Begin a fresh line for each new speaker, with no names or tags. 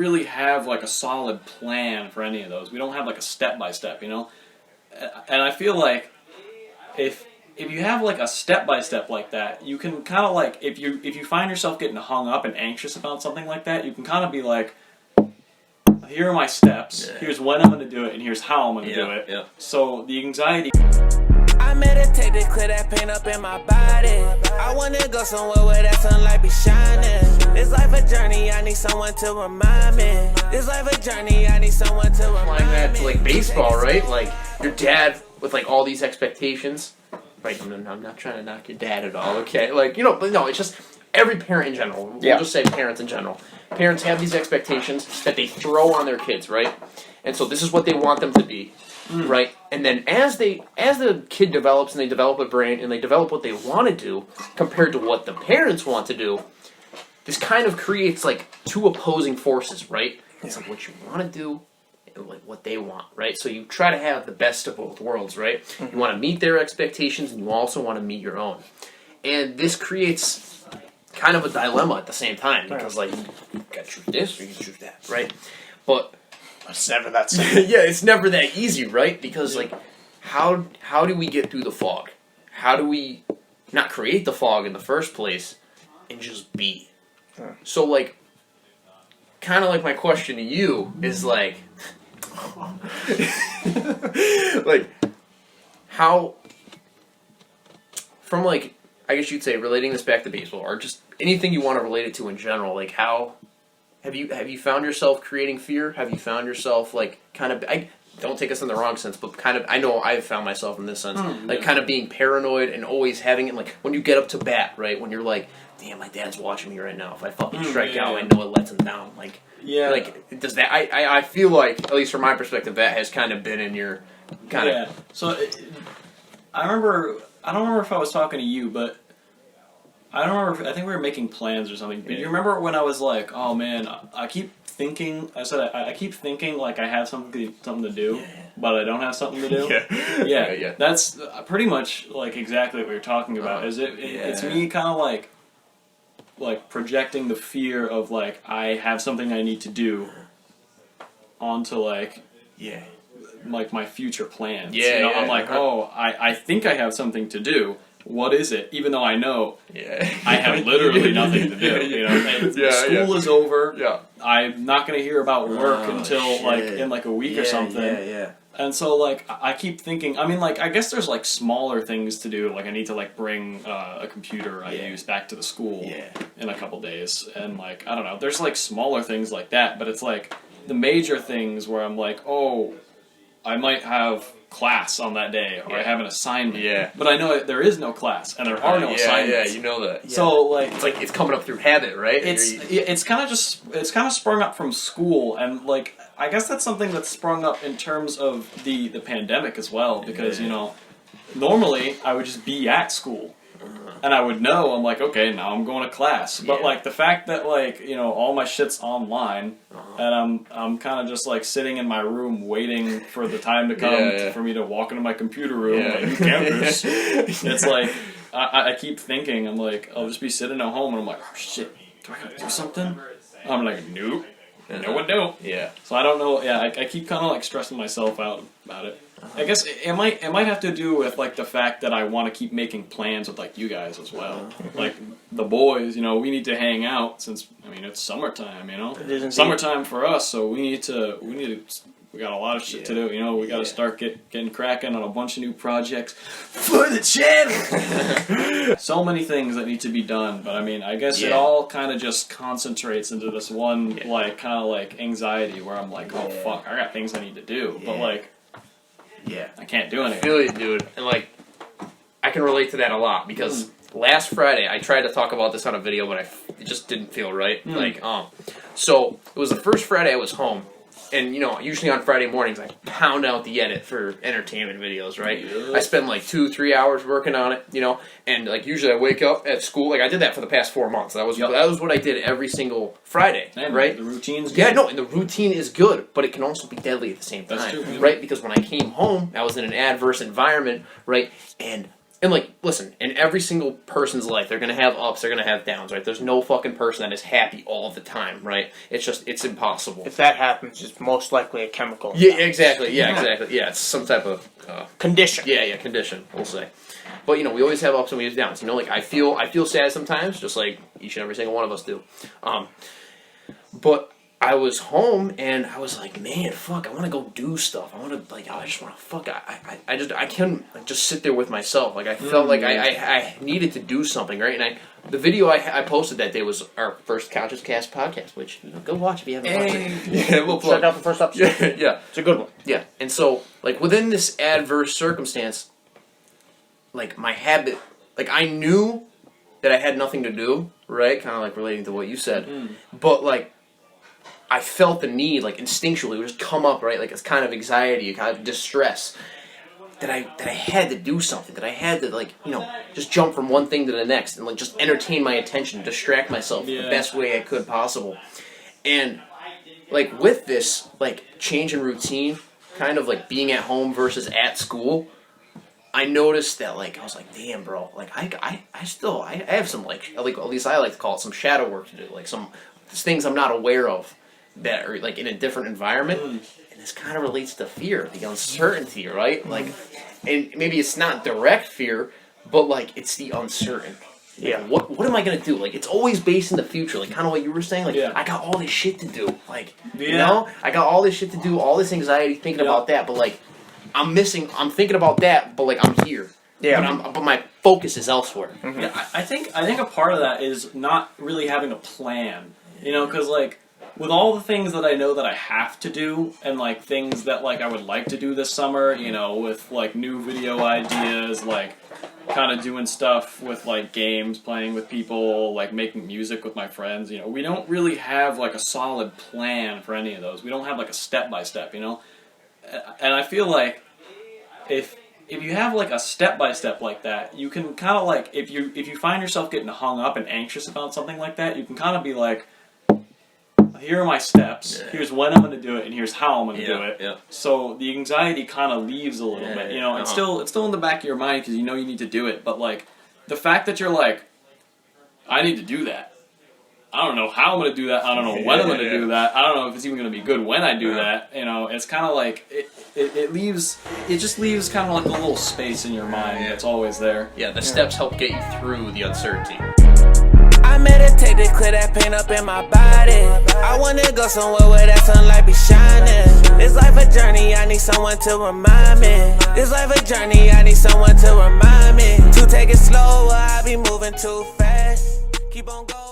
really have like a solid plan for any of those. We don't have like a step by step, and I feel like if you have like a step by step like that, you can kind of like if you find yourself getting hung up and anxious about something like that, you can kind of be like, here are my steps. Yeah. Here's when I'm going to do it, and here's how I'm going to do it. Yeah. So the anxiety.
I meditate to clear that pain up in my body. I want to go somewhere where that sunlight be shining. This life a journey, I need someone to remind me. This life a journey, I need someone to remind me.
Applying that to like baseball, right? Like your dad with like all these expectations. Right, I'm not trying to knock your dad at all, okay? Like, but no, it's just every parent in general. We'll just say parents in general. Parents have these expectations that they throw on their kids, right? And so this is what they want them to be, right? And then as the kid develops and they develop a brain and they develop what they want to do compared to what the parents want to do, this kind of creates like two opposing forces, right? It's like what you want to do and like what they want, right? So you try to have the best of both worlds, right? You want to meet their expectations and you also want to meet your own. And this creates kind of a dilemma at the same time because like you got to choose this or you choose that, right? But
it's never that simple.
yeah, it's never that easy, right? Because like how do we get through the fog? How do we not create the fog in the first place and just be? So like kind of like my question to you is like like how from like I guess you'd say relating this back to baseball or just anything you want to relate it to in general, like how have you found yourself creating fear? Have you found yourself like kind of don't take us in the wrong sense, but kind of I know I've found myself in this sense, like kind of being paranoid and always having it like when you get up to bat, right? When you're like, damn, my dad's watching me right now. If I fucking strike out, I know it lets him down. Like like does that I feel like at least from my perspective that has kind of been in your kind of
So I don't remember if I was talking to you, but I don't remember. I think we were making plans or something. But you remember when I was like, "Oh man, I keep thinking." I said, "I keep thinking like I have something to do, but I don't have something to do." Yeah. That's pretty much like exactly what you're talking about. It's me kind of like projecting the fear of like I have something I need to do onto like my future plans. I'm like, I think I have something to do. What is it? Even though I know I have literally nothing to do. School is over. I'm not going to hear about work until in like a week or something. And so like I keep thinking. I mean, like I guess there's like smaller things to do. Like I need to like bring a computer I use back to the school in a couple days, and like I don't know. There's like smaller things like that, but it's like the major things where I'm like, oh, I might have class on that day, or I have an assignment. But I know there is no class, and there are no assignments.
You know that.
So like
it's coming up through habit, right?
It's kind of sprung up from school, and like I guess that's something that's sprung up in terms of the pandemic as well, because normally I would just be at school. And I would know, I'm like, okay, now I'm going to class. But like the fact that like, all my shit's online and I'm kind of just like sitting in my room waiting for the time to come for me to walk into my computer room like campus. It's like I keep thinking, I'm like, I'll just be sitting at home and I'm like, oh shit, do I gotta do something? I'm like, nope. No one do. So I don't know. I keep kind of like stressing myself out about it. I guess it might have to do with like the fact that I want to keep making plans with like you guys as well. Like the boys, we need to hang out since it's summertime. Summertime for us, so we got a lot of shit to do. We got to start getting cracking on a bunch of new projects for the channel. So many things that need to be done, but I guess it all kind of just concentrates into this one like kind of like anxiety where I'm like, oh fuck, I got things I need to do, but like. I can't do anything.
I feel you, dude. And, like, I can relate to that a lot because last Friday, I tried to talk about this on a video, but it just didn't feel right. So, it was the first Friday I was home. And, usually on Friday mornings, I pound out the edit for entertainment videos, right? I spend, like, 2-3 hours working on it, And, like, usually I wake up at school. Like, I did that for the past 4 months. That was what I did every single Friday, right?
The routine's good.
Yeah, no, and the routine is good, but it can also be deadly at the same time, right? Because when I came home, I was in an adverse environment, right? And And like, listen, in every single person's life, they're gonna have ups, they're gonna have downs, right? There's no fucking person that is happy all the time, right? It's impossible.
If that happens, it's most likely a chemical.
Yeah, exactly. Yeah, exactly. Yeah, it's some type of
Condition.
yeah, condition. We'll say. But you know, we always have ups and we have downs. You know, like I feel sad sometimes, just like each and every single one of us do. But I was home and I was like, man, fuck, I want to go do stuff. I just want to fuck. I can't like, just sit there with myself. Like I felt like I needed to do something, right? And the video I posted that day was our first Conscious Cast podcast, which go watch if you haven't watched it. Yeah, we'll
Check out the first episode.
Yeah,
It's a good one.
yeah. And so, like within this adverse circumstance, like my habit, like I knew that I had nothing to do, right? Kind of like relating to what you said, but like. I felt the need, like instinctually, it would just come up, right? Like it's kind of anxiety, kind of distress, that I had to do something, that I had to like, you know, just jump from one thing to the next and like just entertain my attention, distract myself the best way I could possible. And like with this, like change in routine, kind of like being at home versus at school, I noticed that like I was like, damn, bro, like I have some like at least I like to call it some shadow work to do, like some things I'm not aware of. That are like in a different environment, and this kind of relates to fear, the uncertainty, right? Like, and maybe it's not direct fear, but like it's the uncertain.
Yeah.
Like, what am I gonna do? Like, it's always based in the future, like kind of what you were saying. Like,
Yeah.
I got all this shit to do. Like, you
Yeah.
know, I got all this shit to do, all this anxiety thinking about that, but like, I'm thinking about that, but like I'm here.
Yeah.
But my focus is elsewhere.
Yeah, I think a part of that is not really having a plan. You know, because like with all the things that I know that I have to do, and like things that like I would like to do this summer, you know, with like new video ideas, like kind of doing stuff with like games, playing with people, like making music with my friends, you know, we don't really have like a solid plan for any of those. We don't have like a step by step, you know, and I feel like if you have like a step by step like that, you can kind of like if you find yourself getting hung up and anxious about something like that, you can kind of be like, here are my steps, here's when I'm going to do it, and here's how I'm going to do it.
Yeah.
So the anxiety kind of leaves a little bit, you know, it's still in the back of your mind because you know you need to do it, but like the fact that you're like, I need to do that. I don't know how I'm going to do that. I don't know when I'm going to do that. I don't know if it's even going to be good when I do that. You know, it's kind of like, it just leaves kind of like a little space in your mind that's always there.
Yeah, the steps help get you through the uncertainty.
I meditate to clear that pain up in my body. I wanna go somewhere where that sunlight be shining. This life a journey, I need someone to remind me. This life a journey, I need someone to remind me. To take it slower, I be moving too fast. Keep on going.